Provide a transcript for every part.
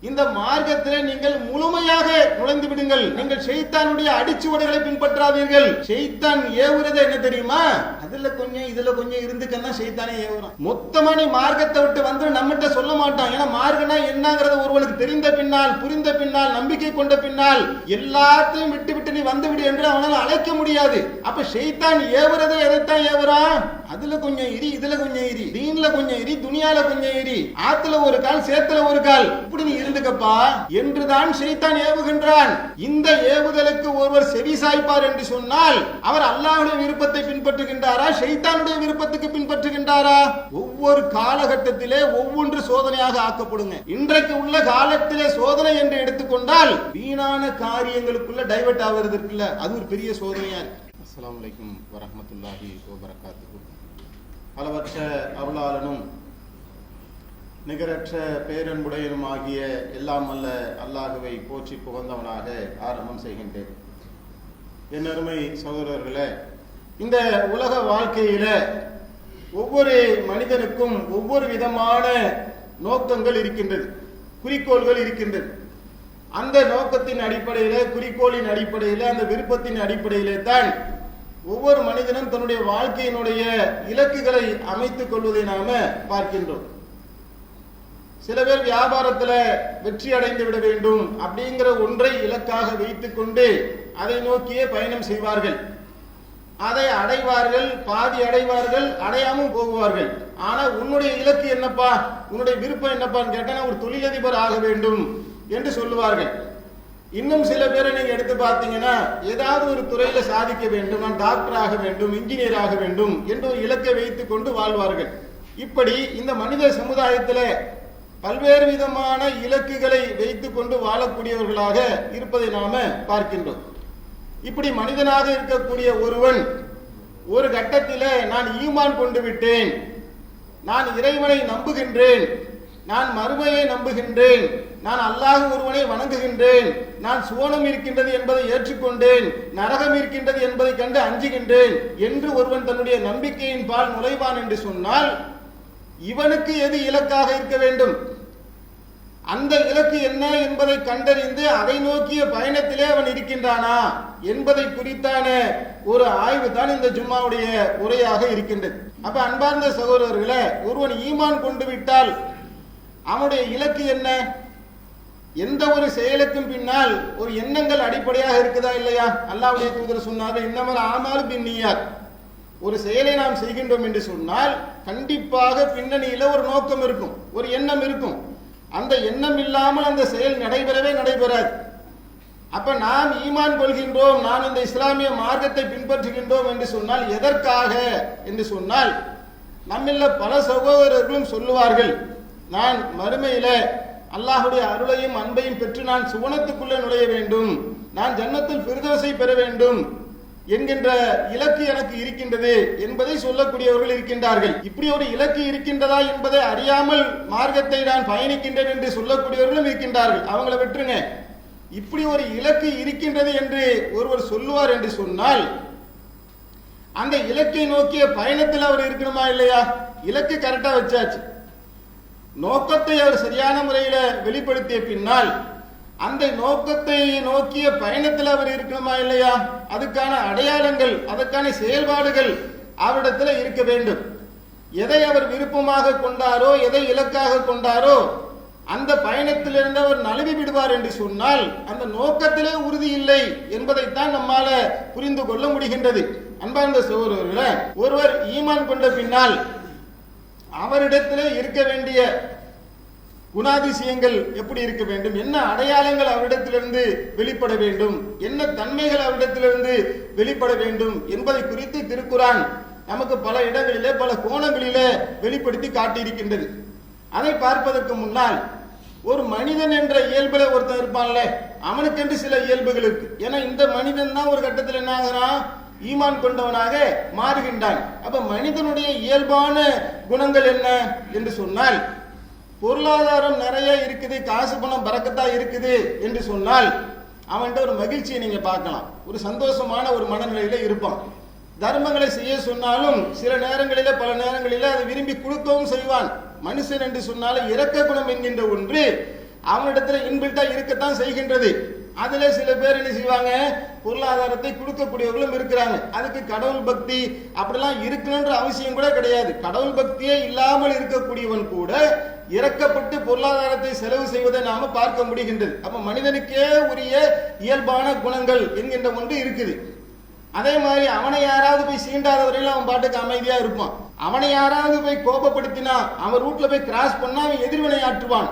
இந்த மார்க்கத்திலே நீங்கள் முழுமையாக நுழைந்து விடுங்கள். நீங்கள் ஷைத்தானுடைய அடிச்சுவடுகளை பின்பற்றாதீர்கள். ஷைத்தான் ஏவுறது என்ன தெரியுமா? அதுல கொஞ்சம் இதுல கொஞ்சம் இருந்துக்கன்னா ஷைத்தானே ஏவுறான். மொத்தமா நீ மார்க்கத்தை விட்டு வந்து நம்மகிட்ட சொல்ல மாட்டான். ஏன்னா மார்க்கம்னா என்னங்கிறது ஒருவனுக்கு தெரிந்த பின்னால், புரிந்த பின்னால், நம்பிக்கை கொண்ட பின்னால் எல்லாத்தையும் விட்டு விட்டு நீ வந்து விடு என்று அவனால் அழைக்க முடியாது. அப்ப ஷைத்தான் ஏவுறதை எதைத்தான் ஏவுறான்? அதுல கொஞ்சம் இரி, இதுல கொஞ்சம் இரி, தீன்ல கொஞ்சம் இரி, துனியால கொஞ்சம் இரி, ஆத்துல ஒரு கால் சேத்துல ஒரு கால், இப்படி நீ இருந்துக்கப்பா என்றுதான் ஷைத்தான் ஏவுகின்றான். இந்த ஏவுதலுக்கு ஒருவர் செவி சாய்ப்பார் என்று சொன்னால் அவர் அல்லாஹ்வுடைய விருப்பத்தை பின்பற்றுகின்றாரா, ஷைத்தானுடைய விருப்பத்துக்கு பின்பற்றுகின்றாரா? ஒவ்வொரு காலகட்டத்திலே ஒவ்வொன்று சோதனையாக ஆக்கப்படுங்க. இன்றைக்கு உள்ள காலத்திலே சோதனை என்று எடுத்துக்கொண்டால் வீணான காரியங்களுக்குள்ள டைவர்ட் ஆகிறது இருக்குல்ல, அது ஒரு பெரிய சோதனையா இருக்கு. அஸ்ஸலாமு அலைக்கும் வரஹ்மத்துல்லாஹி வபரகாத்துஹு. அளவற்ற அருளாளனும் நிகரற்ற பேரன்புடையனும் ஆகிய எல்லாம் அல்ல அல்லாஹுவை போற்றி புகழ்ந்தவனாக ஆரம்பம் செய்கின்றேன். என் அருமை சகோதரர்களே, இந்த உலக வாழ்க்கையில ஒவ்வொரு மனிதனுக்கும் ஒவ்வொரு விதமான நோக்கங்கள் இருக்கின்றது, குறிக்கோள்கள் இருக்கின்றது. அந்த நோக்கத்தின் அடிப்படையில, குறிக்கோளின் அடிப்படையில, அந்த விருப்பத்தின் அடிப்படையிலே தான் ஒவ்வொரு மனிதனும் தன்னுடைய வாழ்க்கையினுடைய இலக்குகளை அமைத்துக் கொள்வதை நாம பார்க்கின்றோம். சில பேர் வியாபாரத்துல வெற்றி அடைந்து விட வேண்டும் அப்படிங்கிற ஒன்றை இலக்காக வைத்துக் கொண்டு அதை நோக்கியே பயணம் செய்வார்கள். அதை அடைவார்கள், பாதி அடைவார்கள், அடையாமல் போகுவார்கள். ஆனா உன்னுடைய இலக்கு என்னப்பா, உன்னுடைய விருப்பம் என்னப்பான்னு கேட்டா ஒரு தொழிலதிபர் ஆக வேண்டும் என்று சொல்லுவார்கள். இன்னும் சில பேரை நீங்க எடுத்து பார்த்தீங்கன்னா ஏதாவது ஒரு துறையில சாதிக்க வேண்டும், நான் டாக்டர் ஆக வேண்டும், இன்ஜினியர் ஆக வேண்டும் என்று ஒரு இலக்கை வைத்துக் கொண்டு வாழ்வார்கள். இப்படி இந்த மனித சமுதாயத்துல பல்வேறு விதமான இலக்குகளை வைத்துக் கொண்டு வாழக்கூடியவர்களாக இருப்பதை நாம பார்க்கின்றோம். இப்படி மனிதனாக இருக்கக்கூடிய ஒருவன் ஒரு கட்டத்தில நான் ஈமான் கொண்டு விட்டேன், நான் இறைவனை நம்புகின்றேன், நான் மறுமையை நம்புகின்றேன், நான் அல்லாஹ் ஒருவனை வணங்குகின்றேன், நான் சுவனம் இருக்கின்றது என்பதை ஏற்றுக்கொண்டேன், நரகம் இருக்கின்றது என்பதை கண்டு அஞ்சுகின்றேன் என்று ஒருவன் தன்னுடைய நம்பிக்கையின் பால் நுழைவான் என்று சொன்னால் இவனுக்கு எது இலக்காக இருக்க வேண்டும், அந்த இலக்கு என்ன என்பதை கண்டறிந்து அதை நோக்கிய பயணத்திலே அவன் இருக்கின்றானா என்பதை குறித்தான ஒரு ஆய்வு தான் இந்த ஜும்மாவுடைய உரையாக இருக்கின்றது. அப்ப அன்பார்ந்த சகோதரர்களே, ஒருவன் ஈமான் கொண்டு விட்டால் அவனுடைய இலக்கு என்ன? எந்த ஒரு செயலுக்கும் பின்னால் ஒரு எண்ணங்கள் அடிப்படையாக இருக்குதா இல்லையா? அல்லாஹ்வுடைய தூதர் சொன்னார்கள், இன்னமல் ஆமாலு பின்னியாத். ஒரு செயலை நாம் செய்கின்றோம் என்று சொன்னால் கண்டிப்பாக பின்னணியில ஒரு நோக்கம் இருக்கும், ஒரு எண்ணம் இருக்கும். அந்த எண்ணம் இல்லாமல் அந்த செயல் நடைபெறவே நடைபெறாது. அப்ப நாம் ஈமான் கொள்கின்றோம், நாம் இந்த இஸ்லாமிய மார்க்கத்தை பின்பற்றுகின்றோம் என்று சொன்னால் எதற்காக என்று சொன்னால் நம்மில் பல சகோதரர்களும் சொல்லுவார்கள், நான் மறுமையில அல்லாஹ்வுடைய அருளையும் அன்பையும் பெற்று நான் சுவனத்துக்குள்ளே நுழைய வேண்டும், நான் ஜன்னத்துல் ஃபிர்தௌஸை பெற வேண்டும் என்கின்ற இலக்கு எனக்கு இருக்கின்றது என்பதை சொல்லக்கூடியவர்கள் இருக்கின்றார்கள். இப்படி ஒரு இலக்கு இருக்கின்றதா என்பதை அறியாமல் மார்க்கத்தை நான் பயணிக்கின்றேன் என்று சொல்லக்கூடியவர்களும் இருக்கின்றார்கள். அவங்களை விட்டுருங்க. இப்படி ஒரு இலக்கு இருக்கின்றது என்று ஒருவர் சொல்லுவார் என்று சொன்னால் அந்த இலக்கை நோக்கிய பயணத்தில் அவர் இருக்கணுமா இல்லையா? இலக்கு கரெக்டா வச்சாச்சு, நோக்கத்தை அவர் சரியான முறையில வெளிப்படுத்திய பின்னால் அந்த நோக்கத்தை நோக்கிய பயணத்தில் அவர் இருக்கணுமா இல்லையா? அதுக்கான அடையாளங்கள், அதற்கான செயல்பாடுகள் அவரிடத்துல இருக்க வேண்டும். எதை அவர் விருப்பமாக கொண்டாரோ, எதை இலக்காக கொண்டாரோ அந்த பயணத்திலிருந்து அவர் நழுவி விடுவார் என்று சொன்னால் அந்த நோக்கத்திலே உறுதி இல்லை என்பதைத்தான் நம்மால புரிந்து கொள்ள முடிகின்றது. அன்பார்ந்த சகோதரர்களே, ஒருவர் ஈமான் கொண்ட பின்னால் அவரிடத்திலே இருக்க வேண்டிய குணாதிசயங்கள் எப்படி இருக்க வேண்டும், என்ன அடையாளங்கள் அவரிடத்திலிருந்து வெளிப்பட வேண்டும், என்ன தன்மைகள் அவரிடத்திலிருந்து வெளிப்பட வேண்டும் என்பதை குறித்து திருக்குரான் நமக்கு பல இடங்களிலே பல கோணங்களிலே வெளிப்படுத்தி காட்டியிருக்கின்றது. அதை பார்ப்பதற்கு முன்னால் ஒரு மனிதன் என்ற இயல்புல ஒருத்தன் இருப்பான்ல, அவனுக்கென்று சில இயல்புகள் இருக்கு. ஏன்னா இந்த மனிதன் தான் ஒரு கட்டத்தில் என்ன ஆகிறான், ஈமான் கொண்டவனாக மாறுகின்றான். அப்ப மனிதனுடைய இயல்பான குணங்கள் என்ன என்று சொன்னால், பொருளாதாரம் நிறைய இருக்குது, காசு பணம் பறக்கத்தா இருக்குது என்று சொன்னால் அவன்கிட்ட ஒரு மகிழ்ச்சியை நீங்க பார்க்கலாம், ஒரு சந்தோஷமான ஒரு மனநிலையில இருப்பான். தர்மங்களை செய்ய சொன்னாலும் சில நேரங்களில பல நேரங்களில அதை விரும்பி கொடுக்கவும் செய்வான். மனுஷன் என்று சொன்னாலும் இரக்க குணம் என்கின்ற ஒன்று அவனிடத்துல இன்பில்ட்டா இருக்கத்தான் செய்கின்றது. அதுல சில பேர் என்ன செய்வாங்க, பொருளாதாரத்தை கொடுக்கக்கூடியவர்களும் இருக்கிறாங்க. அதுக்கு கடவுள் பக்தி அப்படிலாம் இருக்கணும்ன்ற அவசியம் கூட கிடையாது. கடவுள் பக்தியே இல்லாமல் இருக்கக்கூடியவன் கூட இறக்கப்பட்டு பொருளாதாரத்தை செலவு செய்வதை நாம பார்க்க முடிகின்றது. அப்ப மனிதனுக்கே உரிய இயல்பான குணங்கள் என்கின்ற ஒன்று இருக்குது. அதே மாதிரி அவனை யாராவது போய் சீண்டாத வரையில அவன் பாட்டுக்கு அமைதியா இருப்பான். அவனை யாராவது போய் கோபப்படுத்தினா, அவன் ரூட்ல போய் கிராஸ் பண்ணா அவன் எதிர்வினை ஆற்றுவான்.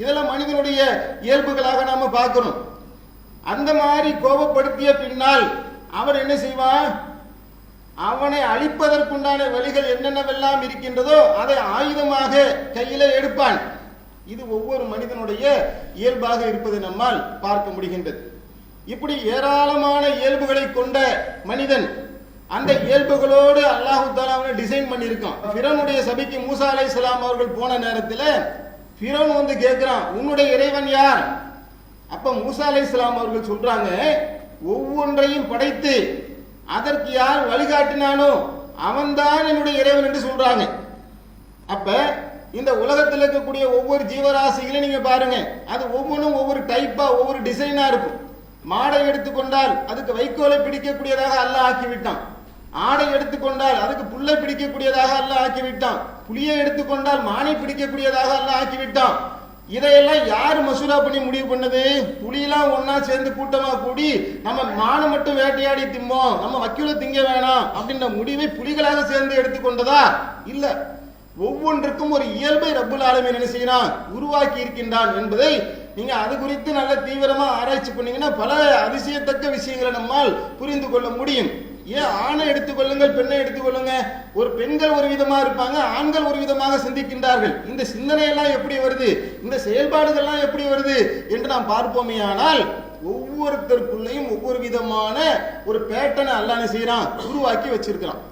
இதெல்லாம் மனிதனுடைய இயல்புகளாக நாம பார்க்கணும். அந்த மாதிரி கோபப்படுத்திய பின்னால் அவன் என்ன செய்வான், அவனை அழிப்பதற்குண்டான வழிகள் என்னென்னவெல்லாம் இருக்கின்றதோ அதை ஆயுதமாக கையில எடுப்பான். இது ஒவ்வொரு மனிதனுடைய இயல்பாக இருப்பதை நம்மால் பார்க்க முடிகின்றது. இப்படி ஏராளமான இயல்புகளை கொண்ட மனிதன், அந்த இயல்புகளோடு அல்லாஹ் தஆலா அவனை டிசைன் பண்ணியிருக்கான். ஃபிரௌனுடைய சபைக்கு மூசா அலைஹிஸ்ஸலாம் அவர்கள் போன நேரத்தில் ஃபிரௌன் வந்து கேட்கிறான், உன்னுடைய இறைவன் யார்? அப்ப மூசா அலைஹிஸ்ஸலாம் அவர்கள் சொல்றாங்க, ஒவ்வொன்றையும் படைத்து அதற்கு யார் வழிகாட்டினானோ அவன்தான் என்னுடைய இறைவன் என்று சொல்றாங்க. அப்ப இந்த உலகத்தில் இருக்கக்கூடிய ஒவ்வொரு ஜீவராசிகளையும் நீங்க பாருங்க, அது ஒவ்வொன்றும் ஒவ்வொரு டைப்பா ஒவ்வொரு டிசைனா இருக்கும். மாடை எடுத்துக்கொண்டால் அதுக்கு வைக்கோலை பிடிக்கக்கூடியதாக அல்லாஹ் ஆக்கிவிட்டான். ஆடை எடுத்துக்கொண்டால் அதுக்கு புல்லை பிடிக்கக்கூடியதாக அல்லாஹ் ஆக்கிவிட்டான். புலியை எடுத்துக்கொண்டால் மானை பிடிக்கக்கூடியதாக அல்லாஹ் ஆக்கிவிட்டான். இதையெல்லாம் யார் மசூரா பண்ணி முடிவு பண்ணது? புலியெல்லாம் ஒன்னா சேர்ந்து கூட்டமா கூடி நம்ம மானை மட்டும் வேட்டையாடி திம்போம், நம்ம வக்கீல திங்க வேணாம் அப்படின்ற முடிவை புலிகளாக சேர்ந்து எடுத்துக்கொண்டதா? இல்ல, ஒவ்வொன்றுக்கும் ஒரு இயல்பை ரப்புல் ஆலமீன் என்ன செய்யறான், உருவாக்கி இருக்கின்றான் என்பதை நீங்க அது குறித்து நல்ல தீவிரமா ஆராய்ச்சி பண்ணீங்கன்னா பல அதிசயத்தக்க விஷயங்களை நம்மால் புரிந்து கொள்ள முடியும். ஏன் ஆணை எடுத்துக்கொள்ளுங்கள், பெண்ணை எடுத்துக்கொள்ளுங்க. ஒரு பெண்கள் ஒரு விதமா இருப்பாங்க, ஆண்கள் ஒரு விதமாக சிந்திக்கின்றார்கள். இந்த சிந்தனையெல்லாம் எப்படி வருது, இந்த செயல்பாடுகள்லாம் எப்படி வருது என்று நாம் பார்ப்போமே. ஆனால் ஒவ்வொருத்தருக்குள்ளேயும் ஒவ்வொரு விதமான ஒரு பேட்டர்னை அல்லாஹ் என்ன செய்யறான், உருவாக்கி வச்சிருக்கிறான்.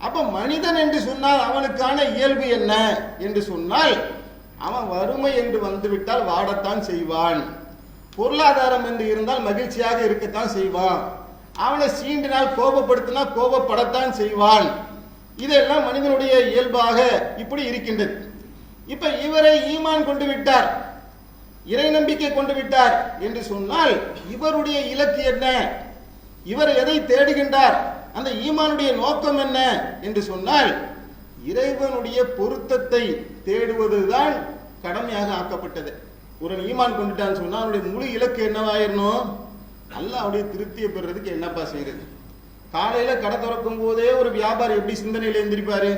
அப்ப மனிதன் என்று சொன்னால் அவனுக்கான இயல்பு என்ன என்று சொன்னால், அவன் வறுமை என்று வந்துவிட்டால் வாடத்தான் செய்வான். பொருளாதாரம் என்று இருந்தால் மகிழ்ச்சியாக இருக்கத்தான் செய்வான். அவனை சீண்டினால் கோபப்படுத்தினா கோபப்படத்தான் செய்வான். இதெல்லாம் மனிதனுடைய இயல்பாக இப்படி இருக்கின்றது. இப்ப இவரை ஈமான் கொண்டு விட்டார், இறை நம்பிக்கை கொண்டு விட்டார் என்று சொன்னால் இவருடைய இலக்கு என்ன, இவர் எதை தேடுகின்றார், அந்த ஈமானுடைய நோக்கம் என்ன என்று சொன்னால் இறைவனுடைய பொருத்தத்தை தேடுவதுதான் கடமையாக ஆக்கப்பட்டது. ஒரு ஈமான் கொண்டுட்டான்னு சொன்னா அவனுடைய முழு இலக்கு என்னவாயிரணும், அல்லாஹ்வுடைய திருப்தியை பெறுறதுக்கு என்னப்பா செய்யறது. காலையில கடை திறக்கும் போதே ஒரு வியாபாரி எப்படி சிந்தனையில எந்திரிப்பாரு,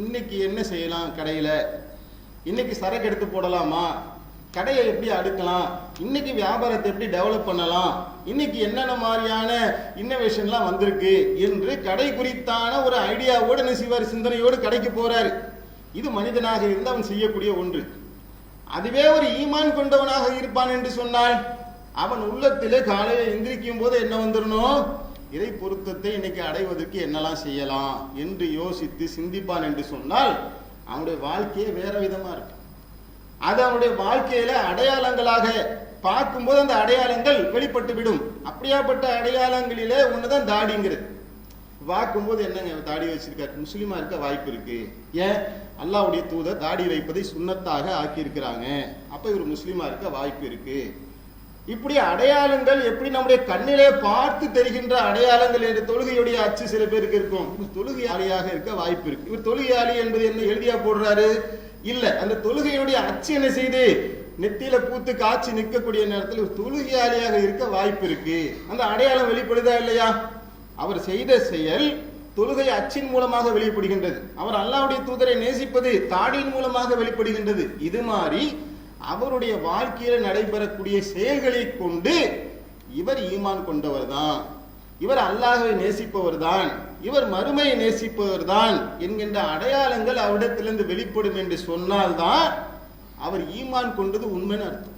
இன்னைக்கு என்ன செய்யலாம் கடையில, இன்னைக்கு சரக்கு எடுத்து போடலாமா, கடையை எப்படி அடுக்கலாம், இன்னைக்கு வியாபாரத்தை எப்படி டெவலப் பண்ணலாம், இன்னைக்கு என்னென்ன மாதிரியான இன்னோவேஷன்லாம் வந்திருக்கு என்று கடை குறித்தான ஒரு ஐடியாவோடு என்ன செய்வார், சிந்தனையோடு கடைக்கு போறாரு. இது மனிதனாக இருந்து அவன் செய்யக்கூடிய ஒன்று. அதுவே ஒரு ஈமான் கொண்டவனாக இருப்பான் என்று சொன்னால் அவன் உள்ளத்திலே காலையில் எந்திரிக்கும் போது என்ன வந்துடணும், இறை பொருத்தத்தை இன்னைக்கு அடைவதற்கு என்னெல்லாம் செய்யலாம் என்று யோசித்து சிந்திப்பான் என்று சொன்னால் அவனுடைய வாழ்க்கையே வேற விதமா இருக்கு. அது அவனுடைய வாழ்க்கையில அடையாளங்களாக பார்க்கும்போது அந்த அடையாளங்கள் வெளிப்பட்டு விடும். அப்படியாப்பட்ட அடையாளங்களிலே ஒண்ணுதான் தாடிங்கிறது. பார்க்கும்போது என்னங்க தாடி வச்சிருக்காரு, முஸ்லிமா இருக்க வாய்ப்பு இருக்கு. ஏன், அல்லாஹ்வுடைய தூதர் தாடி வைப்பதை சுன்னத்தாக ஆக்கி இருக்கிறாங்க, அப்ப இவர் முஸ்லிமா இருக்க வாய்ப்பு இருக்கு. இப்படி அடையாளங்கள் எப்படி நம்முடைய கண்ணிலே பார்த்து தெரிகின்ற அடையாளங்கள் என்று தொழுகையுடைய அச்சு சில பேருக்கு இருக்கும். தொழுகையாளியாக இருக்க வாய்ப்பு இருக்கு. இவர் தொழுகையாளி என்பது என்ன எழுதியா போடுறாரு, இல்ல, அந்த தொழுகையுடைய அச்சு என்ன செய்து நெத்தியில பூத்து காட்சி நிற்கக்கூடிய நேரத்தில் ஒரு தொழுகையாளியாக இருக்க வாய்ப்பு இருக்கு. அந்த அடையாளம் வெளிப்படுதா இல்லையா? அவர் செய்த செயல் தொழுகை அச்சின் மூலமாக வெளிப்படுகின்றது. அவர் அல்லாஹ்வுடைய தூதரை நேசிப்பது தாடியின் மூலமாக வெளிப்படுகின்றது. இது மாதிரி அவருடைய வாழ்க்கையில நடைபெறக்கூடிய செயல்களை கொண்டு இவர் ஈமான் கொண்டவர் தான், இவர் அல்லாஹ்வை நேசிப்பவர் தான், இவர் மறுமையை நேசிப்பவர் தான் என்கின்ற அடையாளங்கள் அவரிடத்திலிருந்து வெளிப்படும் என்று சொன்னால்தான் அவர் ஈமான் கொண்டது உண்மைன்னு அர்த்தம்.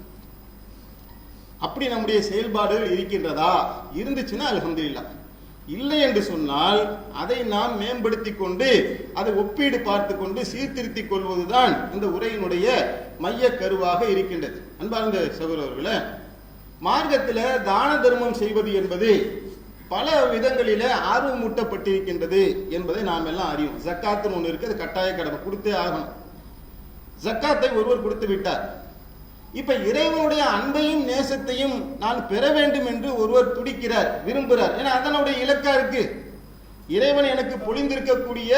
அப்படி நம்முடைய செயல்பாடுகள் இருக்கின்றதா? இருந்துச்சுன்னா அல்ஹம்துலில்லாஹ். இல்லை என்று சொன்னால் அதை நாம் மேம்படுத்தி கொண்டு அதை ஒப்பீடு பார்த்து கொண்டு சீர்திருத்திக் கொள்வதுதான் இந்த உரையினுடைய மைய கருவாக இருக்கின்றது. அன்பார்ந்த சகோதரர்களே, மார்க்கத்தில் தான தர்மம் செய்வது என்பது பல விதங்களில ஆர்வமூட்டப்பட்டிருக்கின்றது என்பதை நாம் எல்லாம் அறிவோம். ஜக்காத்துன்னு ஒன்று இருக்கு, அது கட்டாய கடமை, கொடுத்தே ஆகணும். ஜக்காத்தை ஒருவர் கொடுத்து விட்டார். இப்ப இறைவனுடைய அன்பையும் நேசத்தையும் நான் பெற வேண்டும் என்று ஒருவர் துடிக்கிறார், விரும்புகிறார். ஏன்னா அதனுடைய இலக்கா இருக்கு. இறைவன் எனக்கு பொழிந்திருக்கக்கூடிய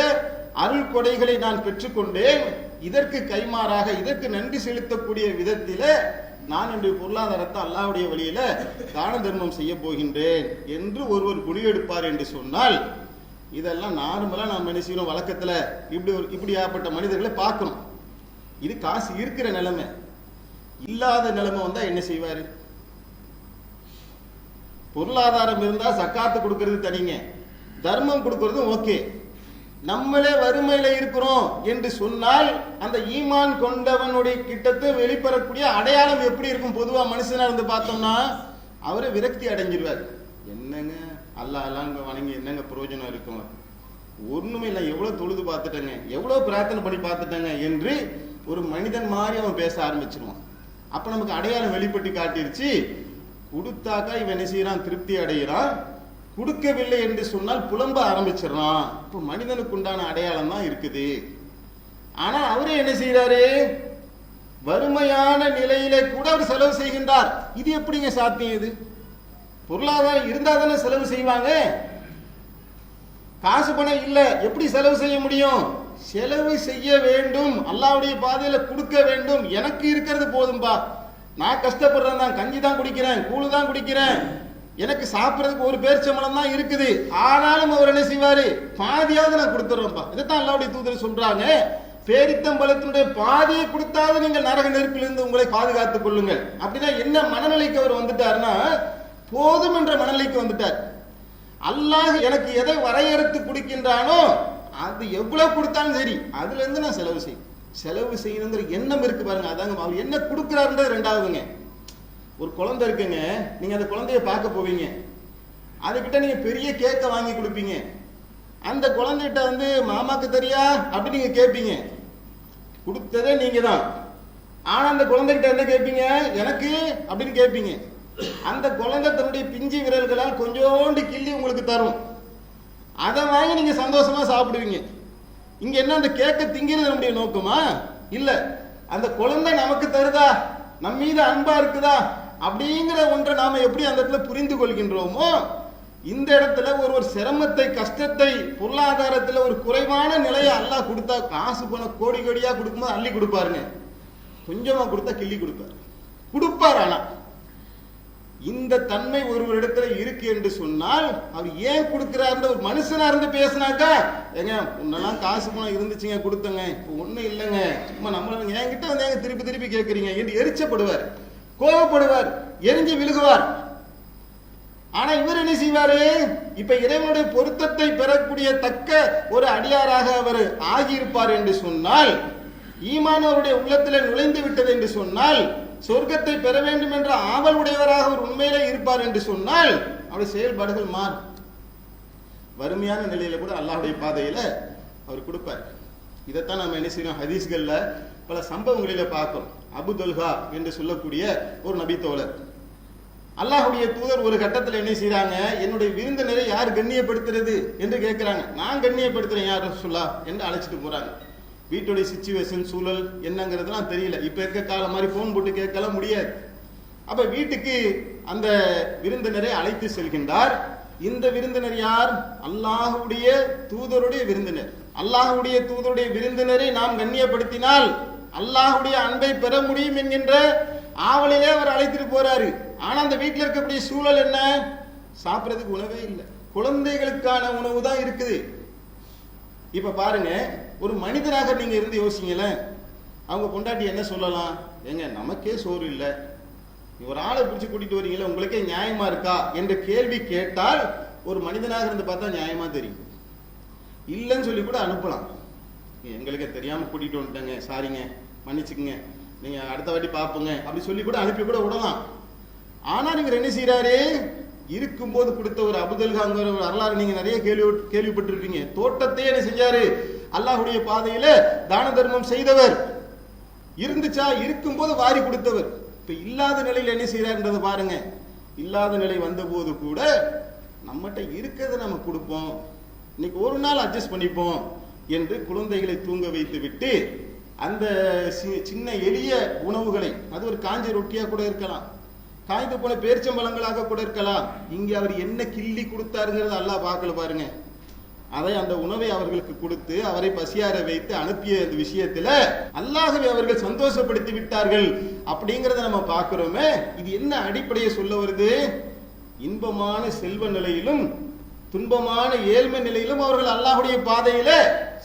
அருள் கொடைகளை நான் பெற்றுக்கொண்டேன், இதற்கு கைமாறாக இதற்கு நன்றி செலுத்தக்கூடிய விதத்தில நான் என்னுடைய பொருளாதாரத்தை அல்லாஹ்வுடைய வழியில தான தர்மம் செய்ய போகின்றேன் என்று ஒருவர் முடிவெடுப்பார் என்று சொன்னால், இதெல்லாம் நார்மலா நாம் என்ன செய்யணும், வழக்கத்துல இப்படியாப்பட்ட மனிதர்களை பார்க்கணும். இது காசு இருக்கிற நிலைமை. இல்லாத நிலைமை வந்தா என்ன செய்வாரு? பொருளாதாரம் இருந்தா சக்காத்து கொடுக்கறது தனிங்க, தர்மம் கொடுக்கறதும் ஓகே. நம்மளே வறுமையில இருக்கிறோம் என்று சொன்னால் அந்த ஈமான் கொண்டவனுடைய கிட்டத்தை வெளிப்படக்கூடிய அடையாளம் எப்படி இருக்கும்? பொதுவா மனுஷனா இருந்து பார்த்தோம்னா அவரை விரக்தி அடைஞ்சிருவார். என்னங்க அல்லாஹ் வணங்கி என்னங்க பிரயோஜனம் இருக்கும்? ஒண்ணுமே இல்லை, எவ்வளவு தொழுது பார்த்துட்டேங்க, எவ்வளவு பிரார்த்தனை பண்ணி பார்த்துட்டேங்க என்று ஒரு மனிதன் மாதிரி அவன் பேச ஆரம்பிச்சிருவான். அப்ப நமக்கு அடையாளம் வெளிப்பட்டு காட்டிருச்சு. கொடுத்தாக்கா இவன் என்ன செய்யறான்? திருப்தி அடைகிறான். கொடுக்கவில்லை என்று சொன்னால் புலம்ப ஆரம்பிச்சிடறான். இப்ப மனிதனுக்கு உண்டான அடையாளம் தான் இருக்குது. ஆனா அவரே என்ன செய்யறாரு? வறுமையான நிலையிலே கூட அவர் செலவு செய்கின்றார். இது எப்படிங்க சாத்தியம்? இது பொருளாதாரம் இருந்தா தானே செலவு செய்வாங்க. காசு பணம் இல்ல, எப்படி செலவு செய்ய முடியும்? செலவு செய்ய வேண்டும், அல்லாஹ்வுடைய பாதையில கொடுக்க வேண்டும். எனக்கு இருக்கிறது போதும்பா, நான் கஷ்டப்படுறேன் தான், கஞ்சி தான் குடிக்கிறேன், கூழு தான் குடிக்கிறேன், எனக்கு சாப்பிட்றதுக்கு ஒரு பேர்ச்சம்பளம் தான் இருக்குது. ஆனாலும் அவர் என்ன செய்வாரு? பாதியாவது நான் கொடுத்துறேன்ப்பா. இதைத்தான் அல்லாஹ்வுடைய தூதர் சொல்றாங்க, பேரித்தம்பளத்தினுடைய பாதியை கொடுத்தாவது நீங்கள் நரக நெருப்பிலிருந்து உங்களை பாதுகாத்துக் கொள்ளுங்கள். அப்படின்னா என்ன மனநிலைக்கு அவர் வந்துட்டாருன்னா, போதும் என்ற மனநிலைக்கு வந்துட்டார். அல்லாஹ் எனக்கு எதை வரையறுத்து கொடுக்கின்றானோ அது எவ்வளவு கொடுத்தாலும் சரி அதுல இருந்து நான் செலவு செய்யணுங்கிற எண்ணம் இருக்கு பாருங்க. அதாங்க அவர் என்ன கொடுக்கிறாருன்றது ரெண்டாவதுங்க. ஒரு குழந்தை இருக்குங்க, நீங்க அந்த குழந்தைய பார்க்க போவீங்க, அதுகிட்ட நீங்க பெரிய கேக்க வாங்கி கொடுப்பீங்க. அந்த குழந்தைகிட்ட வந்து மாமாக்கு தெரியா அப்படி நீங்க கேட்பீங்க, கொடுத்ததே நீங்க தான். ஆனா அந்த குழந்தைகிட்ட என்ன கேட்பீங்க? எனக்கு அப்படின்னு கேட்பீங்க. அந்த குழந்தை தன்னுடைய பிஞ்சு விரல்களால் கொஞ்சோண்டு கிள்ளி உங்களுக்கு தரும். அதை வாங்கி நீங்க சந்தோஷமா சாப்பிடுவீங்க. இங்க என்ன அந்த கேக்க திங்கிறது நம்முடைய நோக்கமா? இல்ல, அந்த குழந்தை நமக்கு தருதா, நம்ம மீது அன்பா இருக்குதா அப்படிங்கிற ஒன்றை நாம எப்படி அந்த இடத்துல புரிந்து கொள்கின்றோமோ, இந்த இடத்துல ஒரு சிரமத்தை, கஷ்டத்தை, பொருளாதாரத்துல ஒரு குறைவான நிலையை அல்லாஹ் கொடுத்தா, காசு பணம் கோடி கோடியா கொடுக்கும்போது அள்ளி கொடுப்பாருங்க, கொஞ்சமா கொடுத்தா கிள்ளி கொடுப்பார். ஆனா இந்த தன்மை ஒருவரிடத்துல இருக்கு என்று சொன்னால் அவர் ஏன் கொடுக்கிறார்? ஒரு மனுஷனா இருந்து பேசினாக்கா, ஏங்க முன்னெல்லாம் காசு பணம் இருந்துச்சுங்க கொடுத்தங்க, இப்போ ஒன்றும் இல்லைங்க, சும்மா நம்மள என்கிட்ட வந்து ஏங்க திருப்பி திருப்பி கேட்குறீங்க என்று எரிச்சப்படுவார், கோபப்படுவார், எரிஞ்சு விழுகுவார். ஆனா இவர் என்ன செய்வாரு? இப்ப இறைவனுடைய பொருத்தத்தை பெறக்கூடிய தக்க ஒரு அடியாராக அவர் ஆகியிருப்பார் என்று சொன்னால், ஈமான் அவருடைய உள்ளத்திலே நுழைந்து விட்டது என்று சொன்னால், சொர்க்கத்தை பெற வேண்டும் என்ற ஆவல் உடையவராக அவர் உண்மையிலே இருப்பார் என்று சொன்னால் அவருடைய செயல்பாடுகள் மாறும். வறுமையான நிலையில கூட அல்லாஹ்வுடைய பாதையில அவர் கொடுப்பார். இதைத்தான் நம்ம என்ன செய்யறோம்? ஹதீஸ்கள்ல பல சம்பவங்களில பார்க்கிறோம். அபு தொல்ஹா என்று சொல்லக்கூடிய ஒரு நபி தோழர், அல்லாஹ்வுடைய தூதர் ஒரு கட்டத்தில் என்ன செய்யறாங்க? என்னுடைய விருந்தினரை யார் கண்ணியப்படுத்துறது என்று கேட்கிறாங்க. நான் கண்ணியப்படுத்துறேன் யார் ரசூலுல்லாஹ் என்று அழைச்சிட்டு போறாங்க. வீட்டுடைய சிச்சுவேஷன், சூழல் என்னங்கிறதுலாம் தெரியல. இப்ப இருக்க காலம் மாதிரி போன் போட்டு கேட்கலாம் முடியாது. அப்ப வீட்டுக்கு அந்த விருந்தினரை அழைத்து செல்கின்றார். இந்த விருந்தினர் யார்? அல்லாஹ்வுடைய தூதருடைய விருந்தினர். அல்லாஹ்வுடைய தூதருடைய விருந்தினரை நாம் கண்ணியப்படுத்தினால் அல்லாஹ்வுடைய அன்பை பெற முடியும் என்கின்ற ஆவலிலே அவர் அழைத்துட்டு போறாரு. ஆனா அந்த வீட்டில் இருக்கக்கூடிய சூழல் என்ன? சாப்பிட்றதுக்கு உணவே இல்லை, குழந்தைகளுக்கான உணவு தான் இருக்குது. இப்ப பாருங்க, ஒரு மனிதனாக நீங்க இருந்து யோசிங்களேன், அவங்க பொண்டாட்டி என்ன சொல்லலாம்? ஏங்க நமக்கே சோறு இல்லை, ஒரு ஆளை பிடிச்சி கூட்டிட்டு வரீங்களா, உங்களுக்கே நியாயமா இருக்கா என்ற கேள்வி கேட்டால் ஒரு மனிதனாக இருந்து பார்த்தா நியாயமா தெரியும். இல்லைன்னு சொல்லி கூட அனுப்பலாம். எங்களுக்கு தெரியாம கூட்டிட்டு வந்துட்டேங்க, சாரிங்க, மன்னிச்சுக்குங்க, நீங்க அடுத்த வாட்டி பார்ப்போங்க அப்படி சொல்லி கூட அனுப்பி கூட விடலாம். ஆனா நீங்க என்ன செய்யறாரு? இருக்கும்போது கொடுத்த ஒரு அபுதல்காங்கிற ஒரு வரலாறு நீங்க நிறைய கேள்விப்பட்டிருப்பீங்க. தோட்டத்தையே என்ன செஞ்சாரு? அல்லாஹ்வுடைய பாதையில தான தர்மம் செய்தவர். இருந்துச்சா? இருக்கும்போது வாரி கொடுத்தவர். இப்ப இல்லாத நிலையில் என்ன செய்யறாருன்றதை பாருங்க. இல்லாத நிலை வந்த போது கூட நம்மகிட்ட இருக்கிறத நம்ம கொடுப்போம், இன்னைக்கு ஒரு நாள் அட்ஜஸ்ட் பண்ணிப்போம் என்று குழந்தைகளை தூங்க வைத்து விட்டு அந்த சின்ன எளிய உணவுகளை, அது ஒரு காஞ்ச ரொட்டியா கூட இருக்கலாம், காய்ந்து போன பேரிச்சம்பழங்களாக கூட இருக்கலாம். இங்கே அவர் என்ன கிள்ளி கொடுத்தாருங்கிறது அல்லாஹ் பார்க்கல பாருங்க. அதை அந்த உணவை அவர்களுக்கு கொடுத்து அவரை பசியார வைத்து அனுப்பிய அந்த விஷயத்துல அல்லாஹ்வை அவர்கள் சந்தோஷப்படுத்தி விட்டார்கள் அப்படிங்கிறத நம்ம பார்க்கிறோமே. இது என்ன அடிப்படையை சொல்ல வருது? இன்பமான செல்வ நிலையிலும் துன்பமான ஏழ்மை நிலையிலும் அவர்கள் அல்லாஹ்வுடைய பாதையில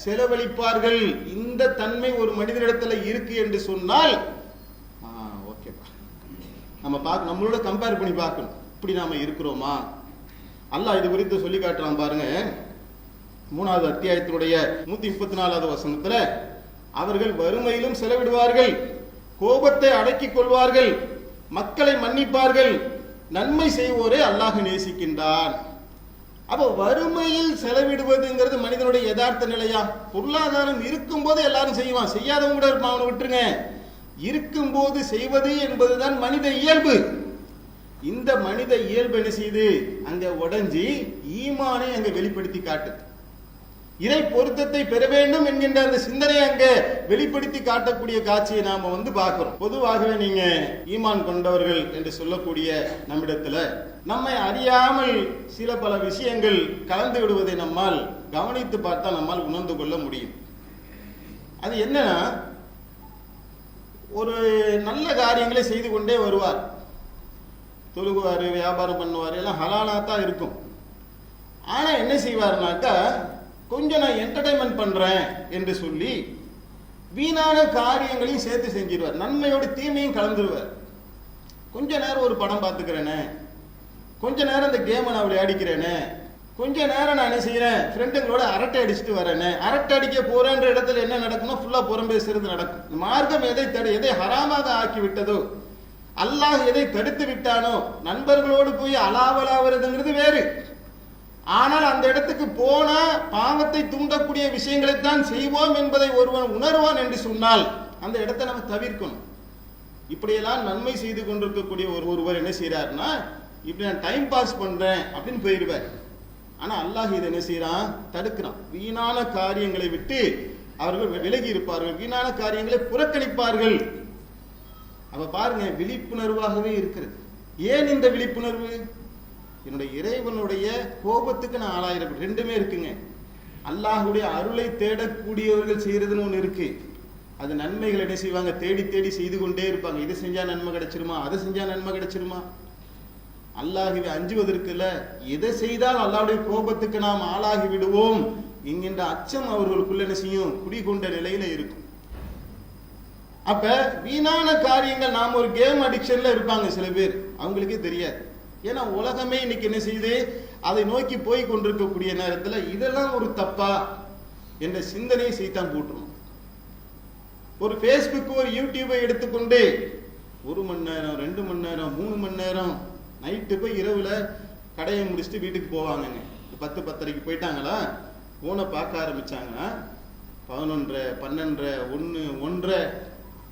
செலவழிப்பார்கள். இந்த தன்மை ஒரு மனிதனிடத்துல இருக்கு என்று சொன்னால் ஓகேப்பா, நம்ம நம்மளோட கம்பேர் பண்ணி பார்க்கணும். இப்படி நாம இருக்கிறோமா? அல்லாஹ் இது குறித்து சொல்லி காட்டுறான் பாருங்க. 3வது அத்தியாயத்தினுடைய 134வது வசனத்துல, அவர்கள் வறுமையிலும் செலவிடுவார்கள், கோபத்தை அடக்கிக் கொள்வார்கள், மக்களை மன்னிப்பார்கள், நன்மை செய்வோரை அல்லாஹ் நேசிக்கின்றான். அப்போ வறுமையில் செலவிடுவதுங்கிறது மனிதனுடைய யதார்த்த நிலையா? பொருளாதாரம் இருக்கும் போது எல்லாரும் செய்வான், செய்யாதவங்க கூட இருப்பான், அவனை விட்டுருங்க. இருக்கும் போது செய்வது என்பதுதான் மனித இயல்பு. இந்த மனித இயல்பு என்ன செய்து அங்க உடைஞ்சி ஈமானை அங்க வெளிப்படுத்தி காட்டு. இறை பொருத்தத்தை பெற வேண்டும் என்கின்ற அந்த சிந்தனையை அங்க வெளிப்படுத்தி காட்டக்கூடிய காட்சியை நாம பார்க்கிறோம். பொதுவாகவே நீங்க ஈமான் கொண்டவர்கள் என்று சொல்லக்கூடிய நம்மிடத்துல நம்மை அறியாமல் சில பல விஷயங்கள் கலந்து விடுவதை நம்மால் கவனித்து பார்த்தா நம்மால் உணர்ந்து கொள்ள முடியும். அது என்னன்னா, ஒரு நல்ல காரியங்களை செய்து கொண்டே வருவார், தொழுகுவாரு, வியாபாரம் பண்ணுவார், எல்லாம் ஹலாலா தான் இருக்கும். ஆனா என்ன செய்வார்னாக்கா, கொஞ்சம் நான் என்டர்டைன்மெண்ட் பண்றேன் என்று சொல்லி வீணான காரியங்களையும் சேர்த்து செஞ்சிருவார், நன்மையோட தீமையும் கலந்துருவார். கொஞ்ச நேரம் ஒரு படம் பார்த்துக்கிறேனே, கொஞ்ச நேரம் இந்த கேமை நான் விளையாடிக்கிறேனே, கொஞ்ச நேரம் நான் என்ன செய்யறேன், ஃப்ரெண்டுங்களோட அரட்டை அடிச்சுட்டு வரேனே. அரட்டை அடிக்க போறேன்ற இடத்துல என்ன நடக்கும்னா ஃபுல்லா புறம் பேசுறது நடக்கும். மார்க்கம் எதை ஹராமாக ஆக்கி விட்டதோ, அல்லாஹ் எதை தடுத்து விட்டானோ, நண்பர்களோடு போய் அலாவலாவதுங்கிறது வேறு. ஆனால் அந்த இடத்துக்கு போனா பாவத்தை தூண்டக்கூடிய விஷயங்களைத்தான் செய்வோம் என்பதை ஒருவன் உணர்வான் என்று சொன்னால் அந்த இடத்தை நம்ம தவிர்க்கணும். இப்படியெல்லாம் நன்மை செய்து கொண்டிருக்கக்கூடிய ஒருவர் என்ன செய்யறாருன்னா, இப்படி நான் டைம் பாஸ் பண்றேன் அப்படின்னு போயிடுவார். ஆனா அல்லாஹ் இதை என்ன செய்யறான், தடுக்கிறான். வீணான காரியங்களை விட்டு அவர்கள் விலகி இருப்பார்கள், வீணான காரியங்களை புறக்கணிப்பார்கள். அப்ப பாருங்க, விழிப்புணர்வாகவே இருக்கிறது. ஏன் இந்த விழிப்புணர்வு? என்னுடைய இறைவனுடைய கோபத்துக்கு நான் ஆளாயிரம் ரெண்டுமே இருக்குங்க. அல்லாஹுடைய அருளை தேடக்கூடியவர்கள் செய்யறதுன்னு ஒண்ணு இருக்கு. அது நன்மைகள் என்ன செய்வாங்க, தேடி தேடி செய்து கொண்டே இருப்பாங்க. இதை செஞ்சா நன்மை கிடைச்சிருமா, அதை செஞ்சா நன்மை கிடைச்சிருமா. அல்லாஹுவை அஞ்சுவதற்குல எதை செய்தால் அல்லாஹ்வுடைய கோபத்துக்கு நாம் ஆளாகி விடுவோம் என்கின்ற அச்சம் அவர்களுக்குள்ள என்ன செய்யும், குடிகொண்ட நிலையில இருக்கும். அப்ப வீணான காரியங்கள், நாம் ஒரு கேம் அடிக்ஷன்ல இருப்பாங்க சில பேர், அவங்களுக்கே தெரியாது. ஏன்னா உலகமே இன்னைக்கு என்ன செய்யுது, அதை நோக்கி போய் கொண்டிருக்கக்கூடிய நேரத்தில் இதெல்லாம் ஒரு தப்பா என்ற சிந்தனையை செய்தான் போட்டுரும். ஒரு ஃபேஸ்புக், ஒரு யூடியூபை எடுத்துக்கொண்டு 1 மணி நேரம், 2 மணி நேரம், 3 மணி நேரம் நைட்டு போய் இரவுல கடையை முடிச்சுட்டு வீட்டுக்கு போவாங்கங்க. 10-10:30 போயிட்டாங்களா, போனை பார்க்க ஆரம்பிச்சாங்கன்னா 11:30, 12:30, 1, 1:30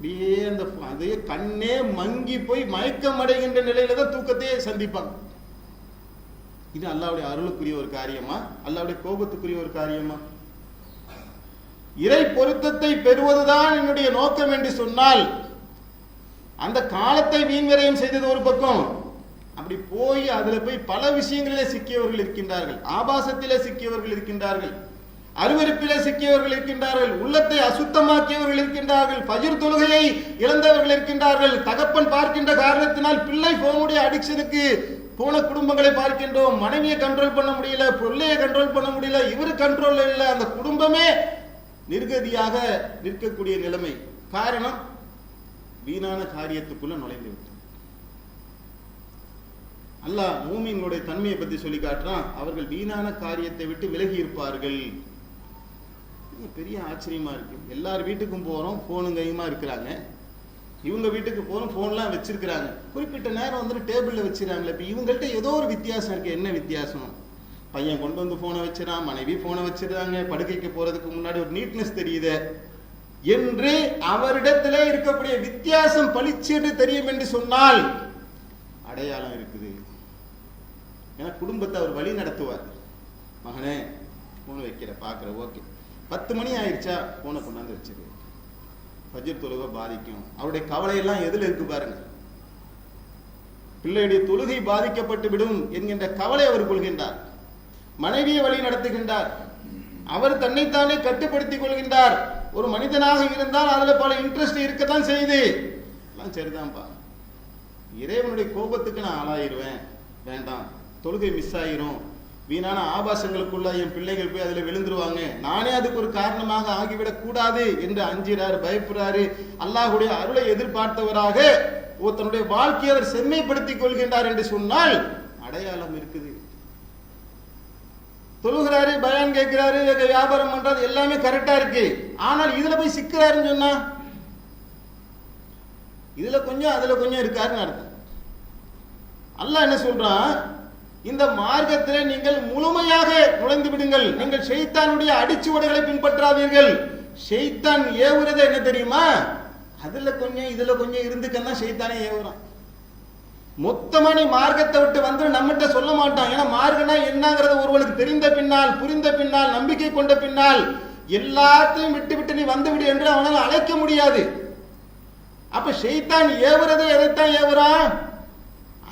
அப்படியே அந்த அதே கண்ணே மங்கி போய் மயக்கம் அடைகின்ற நிலையில தான் தூக்கத்தையே சந்திப்பாங்க. இது அல்லாஹ்வுடைய அருளுக்குரிய ஒரு காரியமா, அல்லாஹ்வுடைய கோபத்துக்குரிய ஒரு காரியமா? இறை பொருத்தத்தை பெறுவதுதான் என்னுடைய நோக்கம் என்று சொன்னால் அந்த காலத்தை வீண்விரயம் செய்தது ஒரு பக்கம். அப்படி போய் அதுல போய் பல விஷயங்களிலே சிக்கியவர்கள் இருக்கின்றார்கள், ஆபாசத்திலே சிக்கியவர்கள் இருக்கின்றார்கள், அருவருப்பிலே சிக்கியவர்கள் இருக்கின்றார்கள், உள்ளத்தை அசுத்தமாக்கியவர்கள் இருக்கின்றார்கள், ஃபஜ்ர் தொழுகையை இழந்தவர்கள் இருக்கின்றார்கள். தகப்பன் பார்க்கின்ற காரணத்தினால் பிள்ளை போனுடைய அடிக்ஷனுக்கு போன குடும்பங்களை பார்க்கின்றோம். மனைவியை கண்ட்ரோல் பண்ண முடியல, பிள்ளையை கண்ட்ரோல் பண்ண முடியல, இவரு கண்ட்ரோல் இல்லை, அந்த குடும்பமே நிர்கதியாக நிற்கக்கூடிய நிலைமை. காரணம், வீணான காரியத்துக்குள்ள நுழைந்து விட்டு. அல்லாஹ் மூமின்களுடைய தன்மையை பத்தி சொல்லி காட்டுறான், அவர்கள் வீணான காரியத்தை விட்டு விலகி இருப்பார்கள். பெரிய ஆச்சரியமா இருக்கு. எல்லார் வீட்டுக்கும் போறோம், போனும் கையுமா இருக்கிறாங்க. இவங்க வீட்டுக்கு போறோம், போன்லாம் வச்சிருக்கிறாங்க. குறிப்பிட்ட நேரம் வந்துட்டு டேபிள்ல வச்சிருக்காங்களே. இப்ப இவங்கள்ட்ட ஏதோ ஒரு வித்தியாசம் இருக்கு. என்ன வித்தியாசம்? பையன் கொண்டு வந்து போனை வச்சிடான், மனைவி போனை வச்சிருக்காங்க, படுக்கைக்கு போறதுக்கு முன்னாடி ஒரு நீட்னஸ் தெரியுது என்று அவரிடத்துல இருக்கக்கூடிய வித்தியாசம் பளிச்சென்று தெரியும் என்று சொன்னால் அடையாளம் இருக்குது. ஏன்னா குடும்பத்தை அவர் வழி நடத்துவார். மகனே போன் வைக்கிற, பாக்குற, ஓகே 10 மணி ஆயிடுச்சா போனை கொண்டாந்து வச்சிரு. ஃபஜ்ர் தொழுகை பாதிக்கும். அவருடைய கவலை எல்லாம் எதுல இருக்கு பாருங்க. பிள்ளையுடைய தொழுகை பாதிக்கப்பட்டு விடும் என்கின்ற கவலை அவர் கொள்கின்றார். மனைவியை வழி நடத்துகின்றார். அவர் தன்னைத்தானே கட்டுப்படுத்திக் கொள்கின்றார். ஒரு மனிதனாக இருந்தால் அதுல பல இன்ட்ரெஸ்ட் இருக்கத்தான் செய்யுது. எல்லாம் சரிதான்ப்பா, இறைவனுடைய கோபத்துக்கு நான் ஆளாயிருவேன், வேண்டாம், தொழுகை மிஸ் ஆயிரும், வீணான ஆபாசங்களுக்குள்ள என் பிள்ளைகள் போய் அதுல விழுந்துருவாங்க, நானே அதுக்கு ஒரு காரணமாக ஆகிவிடக் கூடாது என்று அஞ்சுறாரு, பயப்படுறாரு. அல்லாஹ்வுடைய அருளை எதிர்பார்த்தவராக தன்னுடைய வாழ்க்கையை அவர் செம்மைப்படுத்திக் கொள்கின்றார் என்று சொன்னால் அடையாளம் இருக்குது. தொழுகிறாரு, பயான் கேட்கிறாரு, வியாபாரம் பண்றது எல்லாமே கரெக்டா இருக்கு. ஆனால் இதுல போய் சிக்கிறாருன்னு சொன்னா இதுல கொஞ்சம் அதுல கொஞ்சம் இருக்காருன்னு அர்த்தம். அல்லாஹ் என்ன சொல்றான், இந்த மார்க்கத்திலே நீங்கள் முழுமையாக நுழைந்து விடுங்கள், நீங்கள் ஷைத்தானுடைய அடிச்சுவடுகளை பின்பற்றாதீர்கள். ஷைத்தான் ஏவுறது என்ன தெரியுமா, அதுல கொஞ்சம் இதுல கொஞ்சம் இருந்துக்கன்னா ஷைத்தானே ஏவுறான். மொத்தமா நீ மார்க்கத்தை விட்டு வந்து நம்மகிட்ட சொல்ல மாட்டான். ஏன்னா மார்க்கம்னா என்னங்கிறது ஒருவனுக்கு தெரிந்த பின்னால், புரிந்த பின்னால், நம்பிக்கை கொண்ட பின்னால் எல்லாத்தையும் விட்டு விட்டு நீ வந்து விடு என்று அவனால் அழைக்க முடியாது. அப்ப ஷைத்தான் ஏவுறதை எதைத்தான் ஏவுறான்,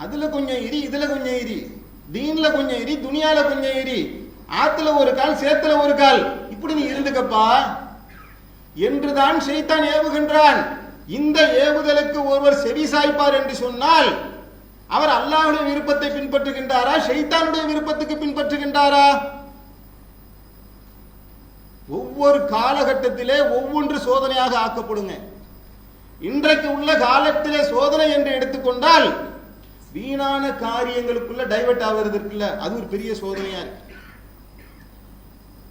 அதுல கொஞ்சம் இரி, இதுல கொஞ்சம் இரி, தீன்ல கொஞ்சம் இரி, துனியால கொஞ்சம் இரி, ஆத்துல ஒரு கால் சேத்துல ஒரு கால், இப்படி நீ இருந்துக்கப்பா என்றுதான் ஷைத்தான் ஏவுகின்றான். இந்த ஏவுதலுக்கு ஒருவர் செவி சாய்ப்பார் என்று சொன்னால் அவர் அல்லாஹ்வுடைய விருப்பத்தை பின்பற்றுகின்றாரா, ஷைத்தானுடைய விருப்பத்துக்கு பின்பற்றுகின்றாரா? ஒவ்வொரு காலகட்டத்திலே ஒவ்வொன்று சோதனையாக ஆக்கப்படுங்க. இன்றைக்கு உள்ள காலத்திலே சோதனை என்று எடுத்துக்கொண்டால் வீணான காரியங்களுக்குள்ள டைவர்ட் ஆவதற்குள்ள அது ஒரு பெரிய சோதனையா இருக்கு.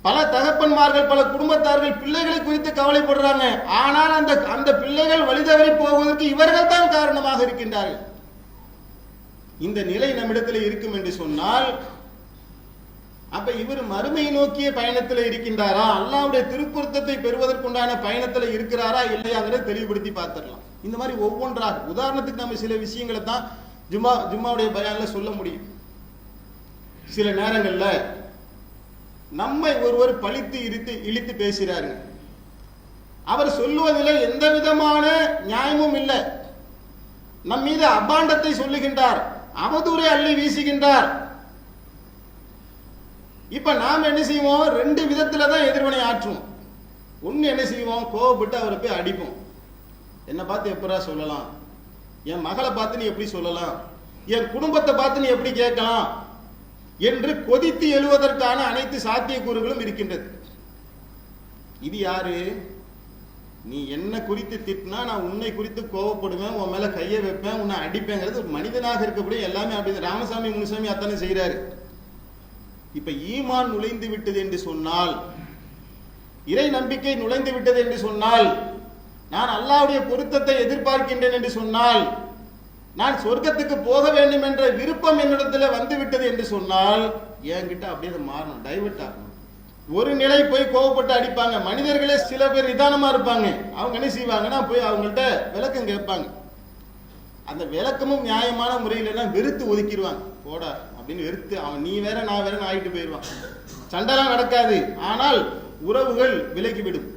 பல தகப்பன்மார்கள், பல குடும்பத்தார்கள் பிள்ளைகளை குறித்து கவலைப்படுறாங்க. ஆனால் அந்த பிள்ளைகள் வழிதவறி போவதற்கு இவர்கள் தான் காரணமாக இருக்கின்றார்கள். இந்த நிலை நம்மிடத்தில் இருக்கும் என்று சொன்னால் அப்ப இவர் மறுமையை நோக்கிய பயணத்தில் இருக்கின்றாரா, அல்லாஹ்வுடைய திருப்பொருத்தத்தை பெறுவதற்குண்டான பயணத்தில் இருக்கிறாரா இல்லையாங்கிறத தெளிவுபடுத்தி பார்த்துடலாம். இந்த மாதிரி ஒவ்வொன்றாக உதாரணத்துக்கு நம்ம சில விஷயங்களை தான் ஜும்மாவுடைய பயான்ல சொல்ல முடியும். சில நேரங்கள்ல நம்மை ஒருவர் பழித்து இழித்து பேசுகிறாரு. அவர் சொல்லுவதில் எந்த விதமான நியாயமும் இல்லை. நம் மீது அபாண்டத்தை சொல்லுகின்றார், அவதூறை அள்ளி வீசுகின்றார். இப்ப நாம் என்ன செய்வோம், ரெண்டு விதத்துல தான் எதிர்வினை ஆற்றுவோம். ஒன்னு என்ன செய்வோம், கோவப்பட்டு அவரை போய் அடிப்போம். என்னை பார்த்து எப்படா சொல்லலாம், என் மகளை பார்த்து நீ எப்படி சொல்லலாம், என் குடும்பத்தை பார்த்து நீ எப்படி கேட்கலாம் என்று கொதித்து எழுவதற்கான அனைத்து சாத்தியக்கூறுகளும் இருக்கின்றது. இது யாரு, நீ என்ன குறித்து திட்டினா நான் உன்னை குறித்து கோவப்படுவேன், உன் மேல கையை வைப்பேன், உன்னை அடிப்பேங்கிறது ஒரு மனிதனாக இருக்கக்கூடிய எல்லாமே அப்படி ராமசாமி முனுசாமி அத்தனை செய்யறாரு. இப்ப ஈமான் நுழைந்து விட்டது என்று சொன்னால், இறை நம்பிக்கை நுழைந்து விட்டது என்று சொன்னால், நான் அல்லாஹ்வுடைய பொருத்தத்தை எதிர்பார்க்கின்றேன் என்று சொன்னால், நான் சொர்க்கத்துக்கு போக வேண்டும் என்ற விருப்பம் என்னிடத்துல வந்து விட்டது என்று சொன்னால் என்கிட்ட அப்படியே மாறணும், டைவர்ட் ஆகணும். ஒரு நிலை போய் கோவப்பட்டு அடிப்பாங்க. மனிதர்களே சில பேர் நிதானமா இருப்பாங்க. அவங்க என்ன செய்வாங்கன்னா போய் அவங்கள்ட்ட விளக்கம் கேட்பாங்க. அந்த விளக்கமும் நியாயமான முறையில எல்லாம் வெறுத்து ஒதுக்கிடுவாங்க. போடா அப்படின்னு வெறுத்து, அவன் நீ வேற நான் வேற ஆகிட்டு போயிடுவான். சண்டைலாம் நடக்காது, ஆனால் உறவுகள் விலகிவிடும்.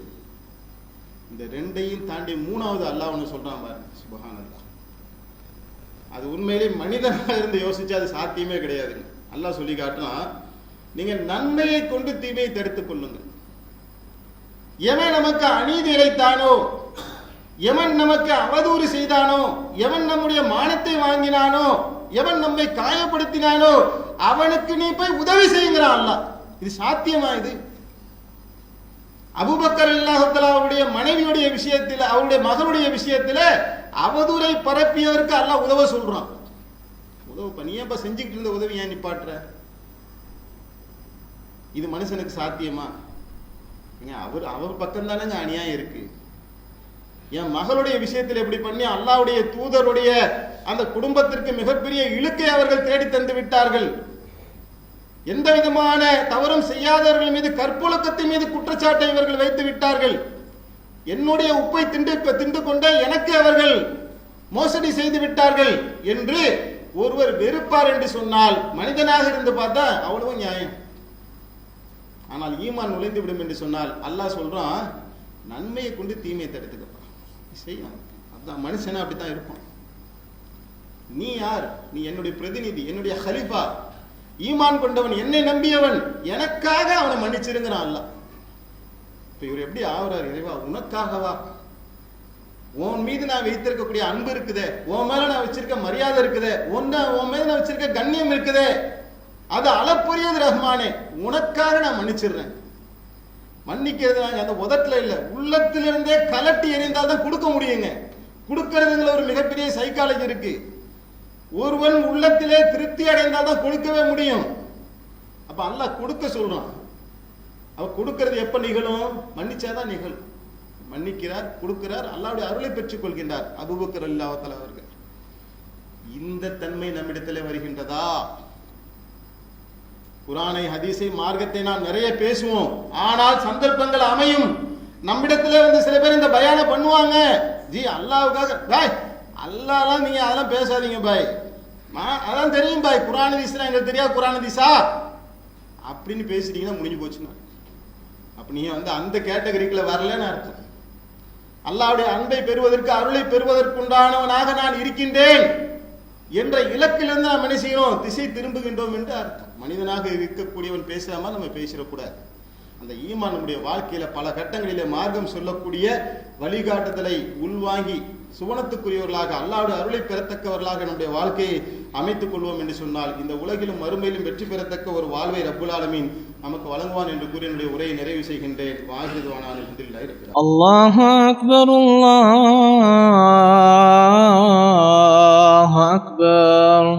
இந்த ரெண்டையும் தாண்டி மூணாவது அல்லாஹ் ஒன்று சொல்றான் பாரு, சுப்ஹானல்லாஹ். அது உண்மையிலே மனிதனாக இருந்து யோசிச்சா அது சாத்தியமே கிடையாதுங்க. அல்லாஹ் சொல்லி காட்டலாம், நீங்க நன்மையை கொண்டு தீமையை தடுத்துக் கொள்ளுங்கள். எவன் நமக்கு அநீதி இழைத்தானோ, எவன் நமக்கு அவதூறு செய்தானோ, எவன் நம்முடைய மானத்தை வாங்கினானோ, எவன் நம்மை காயப்படுத்தினானோ அவனுக்கு நீ போய் உதவி செய்கிறான் அல்லாஹ். இது சாத்தியமா? இது அபூபக்கர் ரலியல்லாஹு தஆலாவுடைய மனைவியுடைய விஷயத்தில், அவருடைய மகளுடைய விஷயத்தில் அவதூறை பரப்பியவருக்கு அல்லாஹ் உதவ சொல்றான். உதவு நீ ஏன்பா செஞ்சுக்கிட்டு இருந்த உதவி ஏன் நிப்பாட்டுற? இது மனுஷனுக்கு சாத்தியமா? அவர் பக்கம் தானங்க அநியாயம் இருக்கு. என் மகளுடைய விஷயத்தில் எப்படி பண்ணி அல்லாஹ்வுடைய தூதருடைய அந்த குடும்பத்திற்கு மிகப்பெரிய இழுக்கை அவர்கள் தேடி தந்து விட்டார்கள். எந்த விதமான தவறும் செய்யாதவர்கள் மீது, கற்பொழுக்கத்தின் மீது குற்றச்சாட்டை இவர்கள் வைத்து விட்டார்கள். என்னுடைய உப்பை திண்டு கொண்ட எனக்கு அவர்கள் மோசடி செய்து விட்டார்கள் என்று ஒருவர் வெறுப்பார் என்று சொன்னால் மனிதனாக இருந்து பார்த்தா அவ்வளவு நியாயம். ஆனால் ஈமான் நுழைந்து விடும் என்று சொன்னால் அல்லாஹ் சொல்றான், நன்மையை கொண்டு தீமையை தடுத்துக்கப்பா. செய்யும். அதுதான் மனுஷனா அப்படித்தான் இருப்பான். நீ யார்? நீ என்னுடைய பிரதிநிதி, என்னுடைய ஹலிஃபா, ஈமான் கொண்டவன், என்னை நம்பியவன், எனக்காக அவனை மன்னிச்சிருங்கிறான் அல்லாஹ். இப்ப இவர் எப்படி ஆகுறார்? இறைவா உனக்காகவா? உன் மீது நான் வைத்திருக்கக்கூடிய அன்பு இருக்குதே, உன் மேல நான் வச்சிருக்க மரியாதை இருக்குதே, உன் மேல நான் வச்சிருக்க கண்ணியம் இருக்குதே, அது அளப்புரியது ரஹ்மானே, உனக்காக நான் மன்னிச்சிடுறேன். மன்னிக்கிறது நாங்க அந்த உதட்டுல இல்ல, உள்ளத்திலிருந்தே கலட்டி எறிந்தால் தான் கொடுக்க முடியுங்க. கொடுக்கறதுல ஒரு மிகப்பெரிய சைக்காலஜி இருக்கு. ஒருவன் உள்ளத்திலே திருப்தி அடைந்தால் தான் கொடுக்கவே முடியும். அப்ப அல்லாஹ் கொடுக்க சொல்றான். அவ கொடுக்கிறது எப்ப நிகழும்? மன்னிச்சாதான் நிகழும். மன்னிக்கிறார், கொடுக்கிறார், அல்லாஹ்வுடைய அருளை பெற்றுக் கொள்கின்றார் அபூபக்கர் ரலியல்லாஹு தஆலா அவர்கள். இந்த தன்மை நம்மிடத்தில் வருகின்றதா? குர்ஆனை, ஹதீஸை, மார்க்கத்தை நாம் நிறைய பேசுவோம். ஆனால் சந்தர்ப்பங்கள் அமையும், நம்மிடத்திலே வந்து சில பேர் இந்த பயான பண்ணுவாங்க. ஜி அல்லாஹ்வுக்காக பாய், அல்லாஹ்லாம் நீங்க அதெல்லாம் பேசாதீங்க பாய், அதான் தெரியும் பாய், குர்ஆன் ஹதீஸ்லாம் எங்களுக்கு தெரியாது, குர்ஆன் ஹதீஸா அப்படின்னு பேசிட்டீங்கன்னா முடிஞ்சு போச்சுன்னா, அப்ப நீங்க வந்து அந்த கேட்டகரிக்குள்ள வரலன்னு அர்த்தம். அல்லாஹ்வுடைய அன்பை பெறுவதற்கு, அருளை பெறுவதற்குண்டானவனாக நான் இருக்கின்றேன் என்ற இலக்கிலிருந்து நாம் என்ன செய்யணும்? திசை திரும்புகின்றோம் என்று அர்த்தம். மனிதனாக இருக்கக்கூடியவன் பேசாம நம்ம பேசிடக்கூடாது. அந்த ஈமான் நம்முடைய வாழ்க்கையில பல கட்டங்களிலே மார்க்கம் சொல்லக்கூடிய வழிகாட்டுதலை உள்வாங்கி சுவனத்துக்குரியவர்களாக, அல்லாஹ்வுடைய அருளை பெறத்தக்கவர்களாக நம்முடைய வாழ்க்கையை அமைத்துக் கொள்வோம் என்று சொன்னால், இந்த உலகிலும் மறுமையிலும் வெற்றி பெறத்தக்க ஒரு வாழ்வை ரப்புல் ஆலமீன் நமக்கு வழங்குவான் என்று கூறி என்னுடைய உரையை நிறைவு செய்கின்றேன். வாஹிதுவானா அல்ஹம்துலில்லாஹி ரப்பில் ஆலமீன். அல்லாஹு அக்பர், அல்லாஹு அக்பர்.